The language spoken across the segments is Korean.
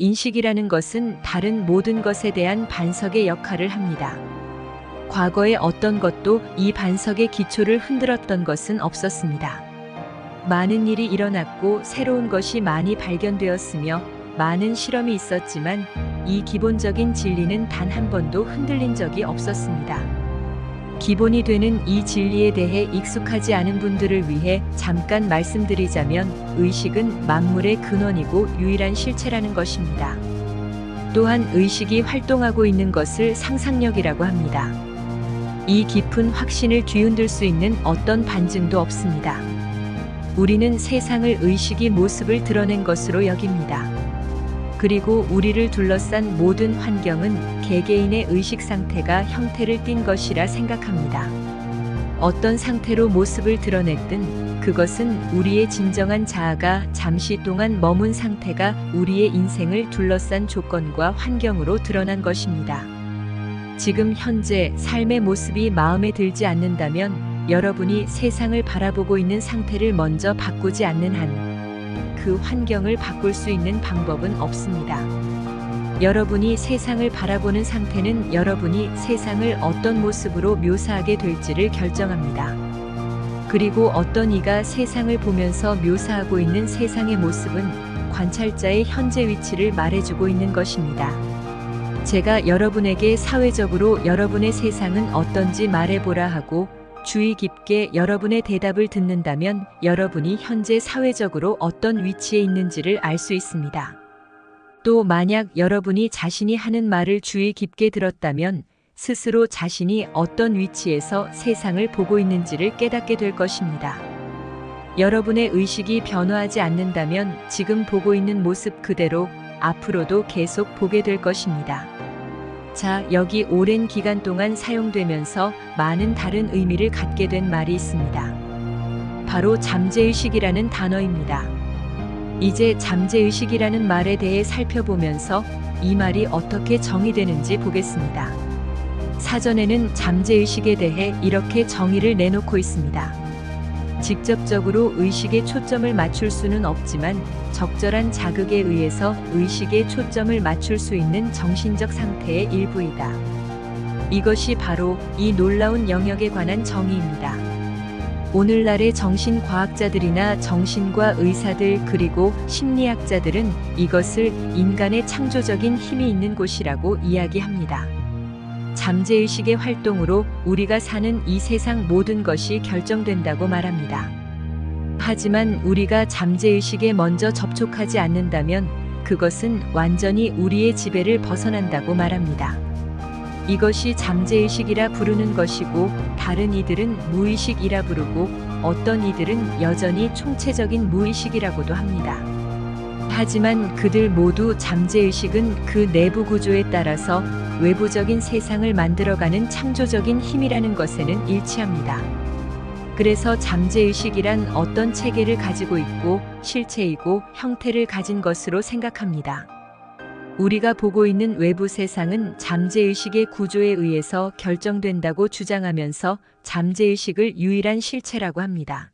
인식이라는 것은 다른 모든 것에 대한 반석의 역할을 합니다. 과거의 어떤 것도 이 반석의 기초를 흔들었던 것은 없었습니다. 많은 일이 일어났고 새로운 것이 많이 발견되었으며 많은 실험이 있었지만 이 기본적인 진리는 단 한 번도 흔들린 적이 없었습니다. 기본이 되는 이 진리에 대해 익숙하지 않은 분들을 위해 잠깐 말씀드리자면 의식은 만물의 근원이고 유일한 실체라는 것입니다. 또한 의식이 활동하고 있는 것을 상상력이라고 합니다. 이 깊은 확신을 뒤흔들 수 있는 어떤 반증도 없습니다. 우리는 세상을 의식이 모습을 드러낸 것으로 여깁니다. 그리고 우리를 둘러싼 모든 환경은 개개인의 의식 상태가 형태를 띈 것이라 생각합니다. 어떤 상태로 모습을 드러냈든 그것은 우리의 진정한 자아가 잠시 동안 머문 상태가 우리의 인생을 둘러싼 조건과 환경으로 드러난 것입니다. 지금 현재 삶의 모습이 마음에 들지 않는다면 여러분이 세상을 바라보고 있는 상태를 먼저 바꾸지 않는 한 그 환경을 바꿀 수 있는 방법은 없습니다. 여러분이 세상을 바라보는 상태는 여러분이 세상을 어떤 모습으로 묘사하게 될지를 결정합니다. 그리고 어떤 이가 세상을 보면서 묘사하고 있는 세상의 모습은 관찰자의 현재 위치를 말해주고 있는 것입니다. 제가 여러분에게 사회적으로 여러분의 세상은 어떤지 말해보라 하고 주의 깊게 여러분의 대답을 듣는다면 여러분이 현재 사회적으로 어떤 위치에 있는지를 알 수 있습니다. 또 만약 여러분이 자신이 하는 말을 주의 깊게 들었다면 스스로 자신이 어떤 위치에서 세상을 보고 있는지를 깨닫게 될 것입니다. 여러분의 의식이 변화하지 않는다면 지금 보고 있는 모습 그대로 앞으로도 계속 보게 될 것입니다. 자, 여기 오랜 기간 동안 사용되면서 많은 다른 의미를 갖게 된 말이 있습니다. 바로 잠재의식이라는 단어입니다. 이제 잠재의식이라는 말에 대해 살펴보면서 이 말이 어떻게 정의되는지 보겠습니다. 사전에는 잠재의식에 대해 이렇게 정의를 내놓고 있습니다. 직접적으로 의식에 초점을 맞출 수는 없지만 적절한 자극에 의해서 의식에 초점을 맞출 수 있는 정신적 상태의 일부이다. 이것이 바로 이 놀라운 영역에 관한 정의입니다. 오늘날의 정신과학자들이나 정신과 의사들 그리고 심리학자들은 이것을 인간의 창조적인 힘이 있는 곳이라고 이야기합니다. 잠재의식의 활동으로 우리가 사는 이 세상 모든 것이 결정된다고 말합니다. 하지만 우리가 잠재의식에 먼저 접촉하지 않는다면 그것은 완전히 우리의 지배를 벗어난다고 말합니다. 이것이 잠재의식이라 부르는 것이고 다른 이들은 무의식이라 부르고 어떤 이들은 여전히 총체적인 무의식이라고도 합니다. 하지만 그들 모두 잠재의식은 그 내부 구조에 따라서 외부적인 세상을 만들어가는 창조적인 힘이라는 것에는 일치합니다. 그래서 잠재의식이란 어떤 체계를 가지고 있고 실체이고 형태를 가진 것으로 생각합니다. 우리가 보고 있는 외부 세상은 잠재의식의 구조에 의해서 결정된다고 주장하면서 잠재의식을 유일한 실체라고 합니다.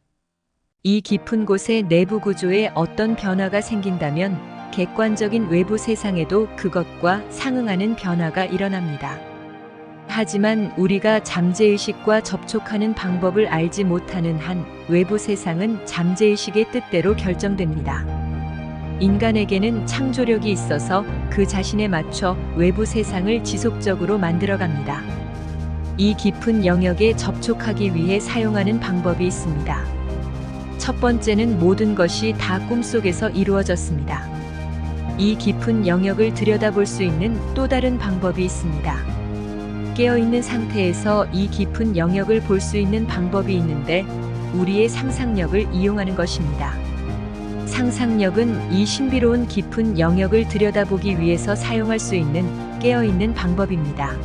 이 깊은 곳의 내부 구조에 어떤 변화가 생긴다면 객관적인 외부 세상에도 그것과 상응하는 변화가 일어납니다. 하지만 우리가 잠재의식과 접촉하는 방법을 알지 못하는 한 외부 세상은 잠재의식의 뜻대로 결정됩니다. 인간에게는 창조력이 있어서 그 자신에 맞춰 외부 세상을 지속적으로 만들어갑니다. 이 깊은 영역에 접촉하기 위해 사용하는 방법이 있습니다. 첫 번째는 모든 것이 다 꿈속에서 이루어졌습니다. 이 깊은 영역을 들여다볼 수 있는 또 다른 방법이 있습니다. 깨어있는 상태에서 이 깊은 영역을 볼 수 있는 방법이 있는데 우리의 상상력을 이용하는 것입니다. 상상력은 이 신비로운 깊은 영역을 들여다보기 위해서 사용할 수 있는 깨어있는 방법입니다.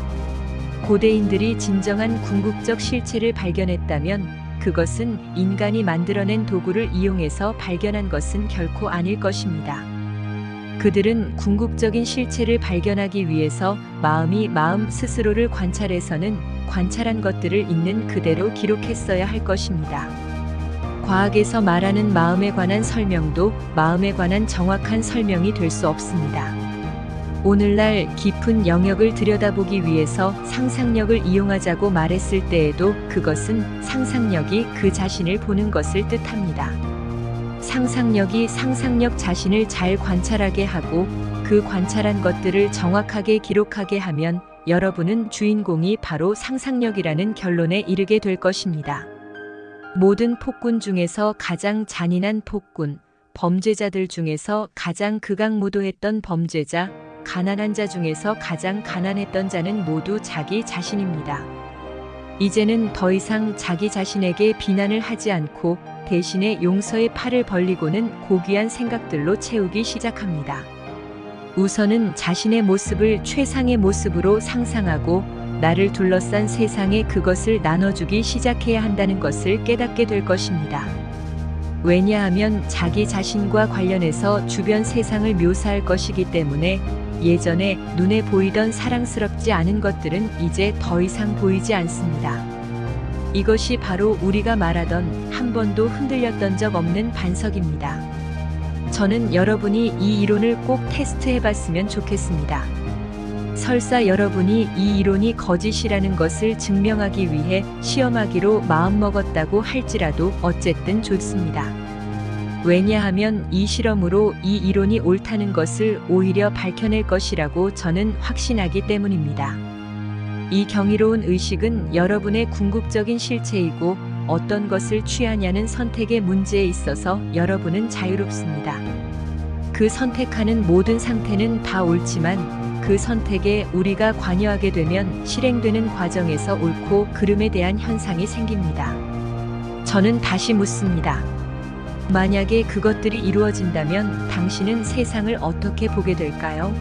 고대인들이 진정한 궁극적 실체를 발견했다면 그것은 인간이 만들어낸 도구를 이용해서 발견한 것은 결코 아닐 것입니다. 그들은 궁극적인 실체를 발견하기 위해서 마음이 마음 스스로를 관찰해서는 관찰한 것들을 있는 그대로 기록했어야 할 것입니다. 과학에서 말하는 마음에 관한 설명도 마음에 관한 정확한 설명이 될 수 없습니다. 오늘날 깊은 영역을 들여다보기 위해서 상상력을 이용하자고 말했을 때에도 그것은 상상력이 그 자신을 보는 것을 뜻합니다. 상상력이 상상력 자신을 잘 관찰하게 하고 그 관찰한 것들을 정확하게 기록하게 하면 여러분은 주인공이 바로 상상력이라는 결론에 이르게 될 것입니다. 모든 폭군 중에서 가장 잔인한 폭군, 범죄자들 중에서 가장 극악무도했던 범죄자, 가난한 자 중에서 가장 가난했던 자는 모두 자기 자신입니다. 이제는 더 이상 자기 자신에게 비난을 하지 않고 대신에 용서의 팔을 벌리고는 고귀한 생각들로 채우기 시작합니다. 우선은 자신의 모습을 최상의 모습으로 상상하고 나를 둘러싼 세상에 그것을 나눠주기 시작해야 한다는 것을 깨닫게 될 것입니다. 왜냐하면 자기 자신과 관련해서 주변 세상을 묘사할 것이기 때문에 예전에 눈에 보이던 사랑스럽지 않은 것들은 이제 더 이상 보이지 않습니다. 이것이 바로 우리가 말하던 한 번도 흔들렸던 적 없는 반석입니다. 저는 여러분이 이 이론을 꼭 테스트해 봤으면 좋겠습니다. 설사 여러분이 이 이론이 거짓이라는 것을 증명하기 위해 시험하기로 마음먹었다고 할지라도 어쨌든 좋습니다. 왜냐하면 이 실험으로 이 이론이 옳다는 것을 오히려 밝혀낼 것이라고 저는 확신하기 때문입니다. 이 경이로운 의식은 여러분의 궁극적인 실체이고 어떤 것을 취하냐는 선택의 문제에 있어서 여러분은 자유롭습니다. 그 선택하는 모든 상태는 다 옳지만 그 선택에 우리가 관여하게 되면 실행되는 과정에서 옳고 그름에 대한 현상이 생깁니다. 저는 다시 묻습니다. 만약에 그것들이 이루어진다면 당신은 세상을 어떻게 보게 될까요?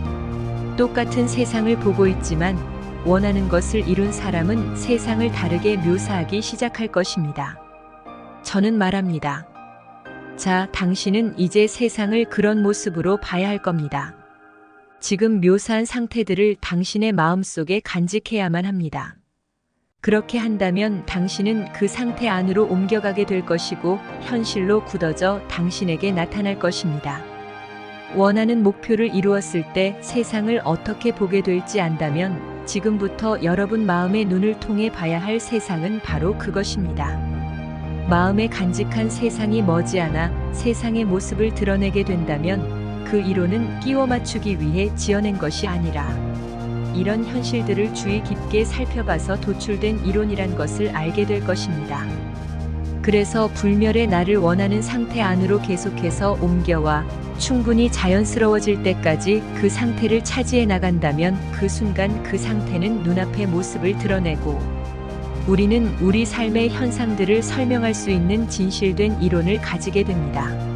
똑같은 세상을 보고 있지만 원하는 것을 이룬 사람은 세상을 다르게 묘사하기 시작할 것입니다. 저는 말합니다. 자, 당신은 이제 세상을 그런 모습으로 봐야 할 겁니다. 지금 묘사한 상태들을 당신의 마음속에 간직해야만 합니다. 그렇게 한다면 당신은 그 상태 안으로 옮겨가게 될 것이고 현실로 굳어져 당신에게 나타날 것입니다. 원하는 목표를 이루었을 때 세상을 어떻게 보게 될지 안다면 지금부터 여러분 마음의 눈을 통해 봐야 할 세상은 바로 그것입니다. 마음에 간직한 세상이 머지않아 세상의 모습을 드러내게 된다면 그 이론은 끼워 맞추기 위해 지어낸 것이 아니라 이런 현실들을 주의 깊게 살펴봐서 도출된 이론이란 것을 알게 될 것입니다. 그래서 불멸의 나를 원하는 상태 안으로 계속해서 옮겨와 충분히 자연스러워질 때까지 그 상태를 차지해 나간다면 그 순간 그 상태는 눈앞의 모습을 드러내고 우리는 우리 삶의 현상들을 설명할 수 있는 진실된 이론을 가지게 됩니다.